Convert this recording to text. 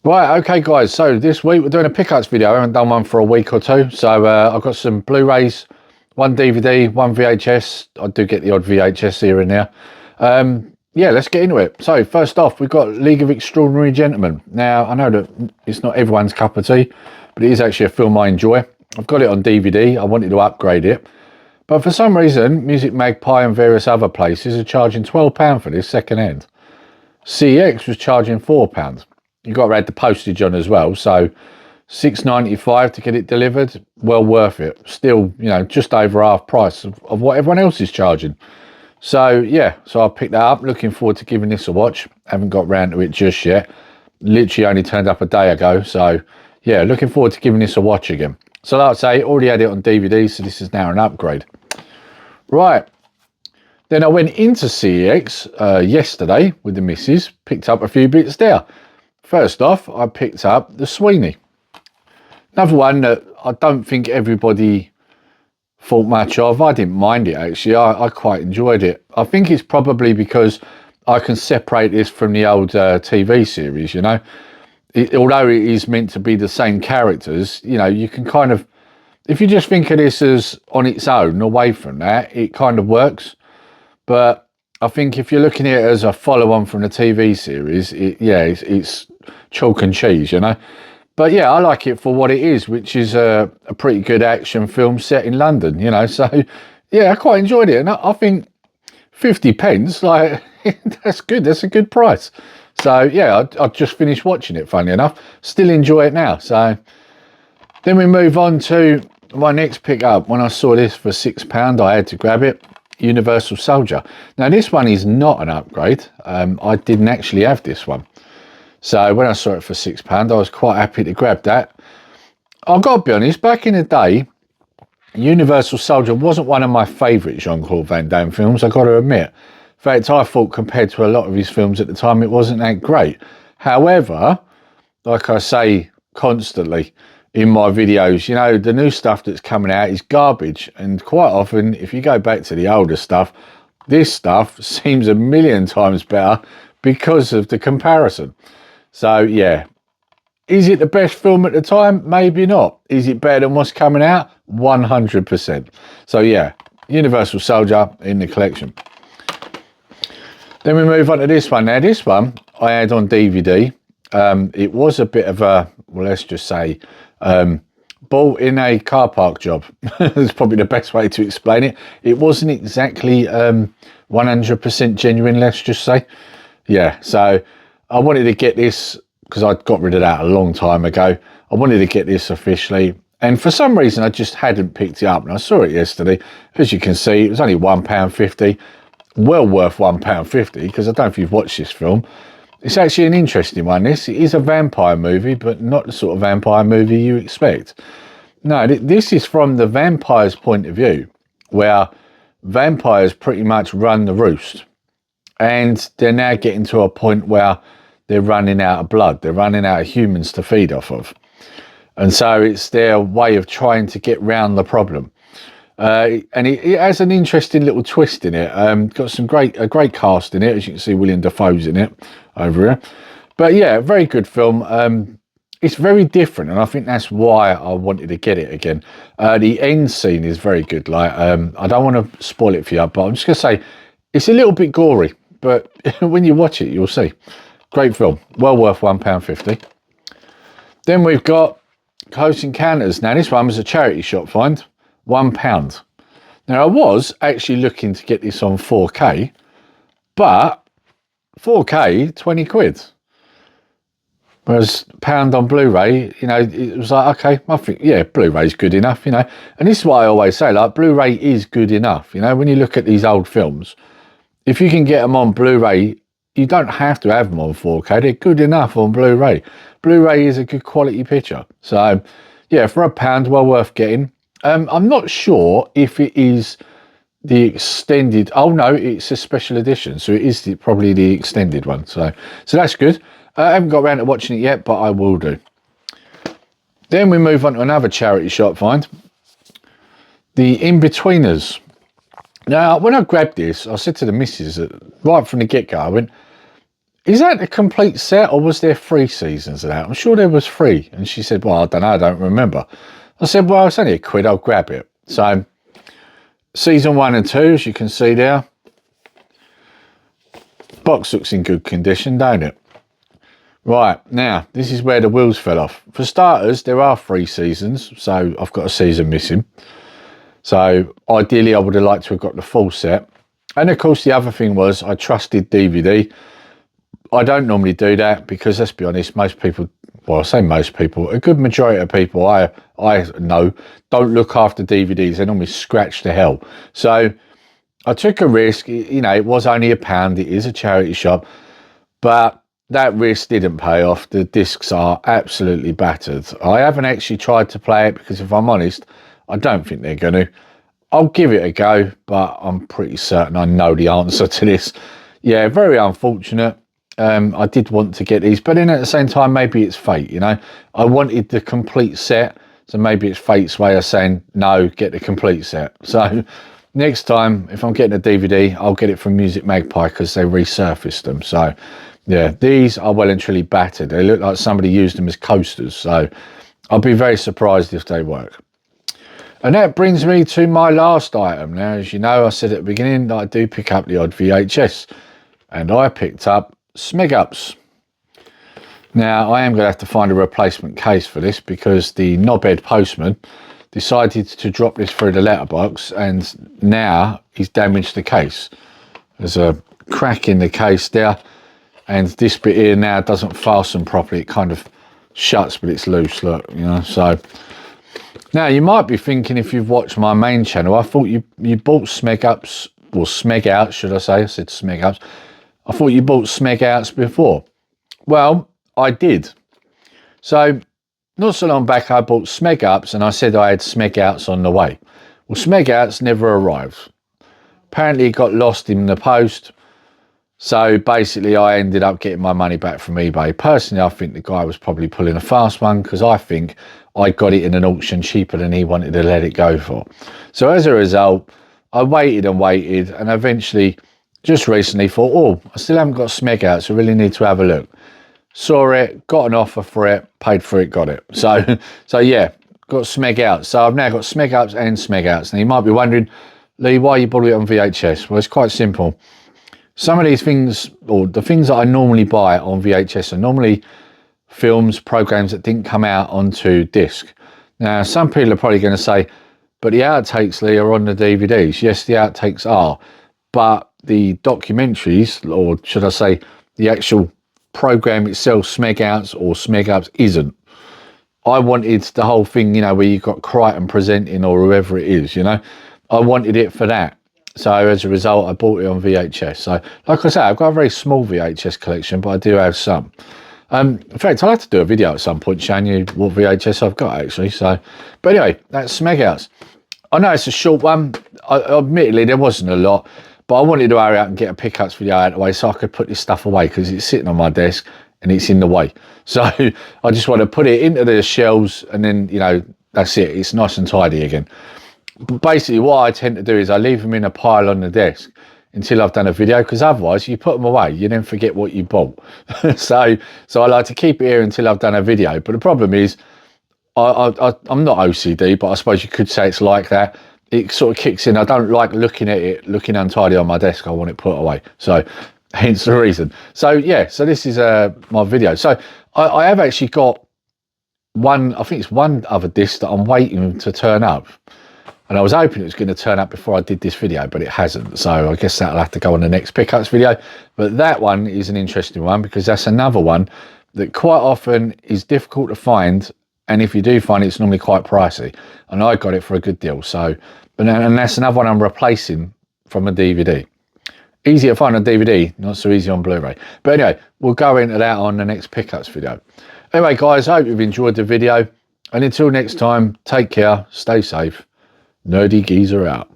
Right, okay guys, so this week we're doing a pickups video. I haven't done one for a week or two, so I've got some Blu-rays, one DVD, one VHS. I do get the odd VHS here and there. Yeah, let's get into it. So first off, we've got League of Extraordinary Gentlemen. Now, I know that it's not everyone's cup of tea, but it is actually a film I enjoy. I've got it on DVD. I wanted to upgrade it, but for some reason, Music Magpie and various other places are charging £12 for this second hand. CEX was charging £4. You've got to add the postage on as well, so £6.95 to get it delivered. Well worth it. Still, you know, just over half price of what everyone else is charging. So yeah, so I picked that up. Looking forward to giving this a watch. Haven't got round to it just yet. Literally only turned up a day ago, so yeah, looking forward to giving this a watch again. So like I say, already had it on DVD, so this is now an upgrade. Right. Then I went into CEX yesterday with the missus, picked up a few bits there. First off, I picked up the Sweeny. Another one that I don't think everybody thought much of. I didn't mind it actually, I quite enjoyed it. I think it's probably because I can separate this from the old TV series, you know. Although it is meant to be the same characters, you know, you can kind of, if you just think of this as on its own, away from that, it kind of works. But I think if you're looking at it as a follow-on from the TV series, it's chalk and cheese, you know. But yeah, I like it for what it is, which is a pretty good action film set in London, you know. So yeah, I quite enjoyed it, and I think 50p, like that's good. That's a good price. So yeah, I just finished watching it. Funny enough, still enjoy it now. So then we move on to my next pickup. When I saw this for £6, I had to grab it. Universal Soldier. Now this one is not an upgrade. I didn't actually have this one, so when I saw it for £6, I was quite happy to grab that. I've got to be honest, back in the day, Universal Soldier wasn't one of my favourite Jean-Claude Van Damme films, I've got to admit. In fact, I thought compared to a lot of his films at the time, it wasn't that great. However, like I say constantly in my videos, you know, the new stuff that's coming out is garbage, and quite often if you go back to the older stuff, this stuff seems a million times better because of the comparison. So yeah, is it the best film at the time? Maybe not. Is it better than what's coming out? 100%. So yeah, Universal Soldier in the collection. Then we move on to this one. Now this one I had on DVD. It was a bit of a, well, let's just say, bought in a car park job. That's probably the best way to explain it. It wasn't exactly 100% genuine, let's just say. Yeah, so I wanted to get this because I'd got rid of that a long time ago. I wanted to get this officially, and for some reason I just hadn't picked it up, and I saw it yesterday. As you can see, it was only £1.50. Well worth £1.50, because I don't know if you've watched this film. It's actually an interesting one. This is a vampire movie, but not the sort of vampire movie you expect. No, this is from the vampire's point of view, where vampires pretty much run the roost. And they're now getting to a point where they're running out of blood. They're running out of humans to feed off of. And so it's their way of trying to get round the problem. And it has an interesting little twist in it. Got some a great cast in it. As you can see, William Dafoe's in it over here. But yeah, very good film. It's very different, and I think that's why I wanted to get it again. The end scene is very good. Like, I don't want to spoil it for you, but I'm just going to say it's a little bit gory, but when you watch it, you'll see. Great film. Well worth £1.50. Then we've got Close Encounters. Now, this one was a charity shop find. £1. Now I was actually looking to get this on 4K, but 4K 20 quid, whereas pound on Blu-ray, you know, it was like, okay, I think yeah, Blu-ray's good enough, you know. And this is what I always say, like, Blu-ray is good enough, you know. When you look at these old films, if you can get them on Blu-ray, you don't have to have them on 4K. They're good enough on Blu-ray. Blu-ray is a good quality picture, so yeah, for £1, well worth getting. I'm not sure if it is the extended. Oh no, it's a special edition, so it is probably the extended one. So that's good. I haven't got around to watching it yet, but I will do. Then we move on to another charity shop find, the Inbetweeners. Now, when I grabbed this, I said to the missus right from the get-go, I went, is that the complete set, or was there 3 seasons of that? I'm sure there was 3. And she said, well, I don't know, I don't remember. I said, well, it's only a quid, I'll grab it. So season 1 and 2, as you can see there. Box looks in good condition, don't it? Right, now, this is where the wheels fell off. For starters, there are 3 seasons, so I've got a season missing. So ideally, I would have liked to have got the full set. And of course, the other thing was I trusted DVD. I don't normally do that because, let's be honest, most people, well, I say most people, a good majority of people I know don't look after DVDs. They normally scratch to hell. So I took a risk. You know, it was only £1. It is a charity shop. But that risk didn't pay off. The discs are absolutely battered. I haven't actually tried to play it because, if I'm honest, I don't think they're going to. I'll give it a go, but I'm pretty certain I know the answer to this. Yeah, very unfortunate. I did want to get these, but then at the same time, maybe it's fate, you know. I wanted the complete set, so maybe it's fate's way of saying, no, get the complete set. So next time, if I'm getting a DVD, I'll get it from Music Magpie because they resurfaced them. So yeah, these are well and truly battered. They look like somebody used them as coasters, so I'll be very surprised if they work. And that brings me to my last item. Now, as you know, I said at the beginning that I do pick up the odd VHS, and I picked up Smeg Ups. Now, I am going to have to find a replacement case for this because the knobhead postman decided to drop this through the letterbox, and now he's damaged the case. There's a crack in the case there, and this bit here now doesn't fasten properly. It kind of shuts, but it's loose, look, you know. So now you might be thinking, if you've watched my main channel, I thought you bought Smeg Ups, or Smeg Outs, should I say? I said Smeg Ups. I thought you bought Smeg Outs before. Well, I did. So not so long back, I bought Smeg Ups, and I said I had Smeg Outs on the way. Well, Smeg Outs never arrived. Apparently it got lost in the post. So basically I ended up getting my money back from eBay. Personally, I think the guy was probably pulling a fast one, because I think I got it in an auction cheaper than he wanted to let it go for. So as a result, I waited and waited, and eventually, just recently, thought, oh, I still haven't got Smeg Out, so I really need to have a look. Saw it, got an offer for it, paid for it, got it. So yeah, got Smeg Out. So I've now got Smeg Ups and Smeg Outs. Now you might be wondering, Lee, why you bought it on VHS? Well, it's quite simple. Some of these things, or the things that I normally buy on VHS, are normally films, programs that didn't come out onto disc. Now, some people are probably going to say, but the outtakes, Lee, are on the DVDs. Yes, the outtakes are, but the documentaries, or should I say, the actual program itself, Smeg Outs or Smeg Ups, isn't. I wanted the whole thing, you know, where you've got Crichton presenting, or whoever it is, you know. I wanted it for that. So as a result, I bought it on VHS. So like I say, I've got a very small VHS collection, but I do have some. In fact, I'll have to do a video at some point showing you what VHS I've got, actually. So, but anyway, that's Smeg Outs. I know it's a short one. Admittedly, there wasn't a lot, but I wanted to hurry up and get a pickups video out of the way so I could put this stuff away, because it's sitting on my desk and it's in the way. So I just want to put it into the shelves, and then, you know, that's it. It's nice and tidy again. But basically what I tend to do is I leave them in a pile on the desk until I've done a video, because otherwise you put them away, you then forget what you bought. so I like to keep it here until I've done a video. But the problem is, I'm not OCD, but I suppose you could say it's like that. It sort of kicks in. I don't like looking at it looking untidy on my desk. I want it put away. So hence the reason. So yeah, so this is my video. So I have actually got one, I think it's one other disc that I'm waiting to turn up. And I was hoping it was going to turn up before I did this video, but it hasn't. So I guess that'll have to go on the next pickups video. But that one is an interesting one, because that's another one that quite often is difficult to find. And if you do find it, it's normally quite pricey. And I got it for a good deal. So, and that's another one I'm replacing from a DVD. Easy to find on DVD, not so easy on Blu Ray. But anyway, we'll go into that on the next pickups video. Anyway, guys, I hope you've enjoyed the video. And until next time, take care, stay safe. Nerdy Geezer out.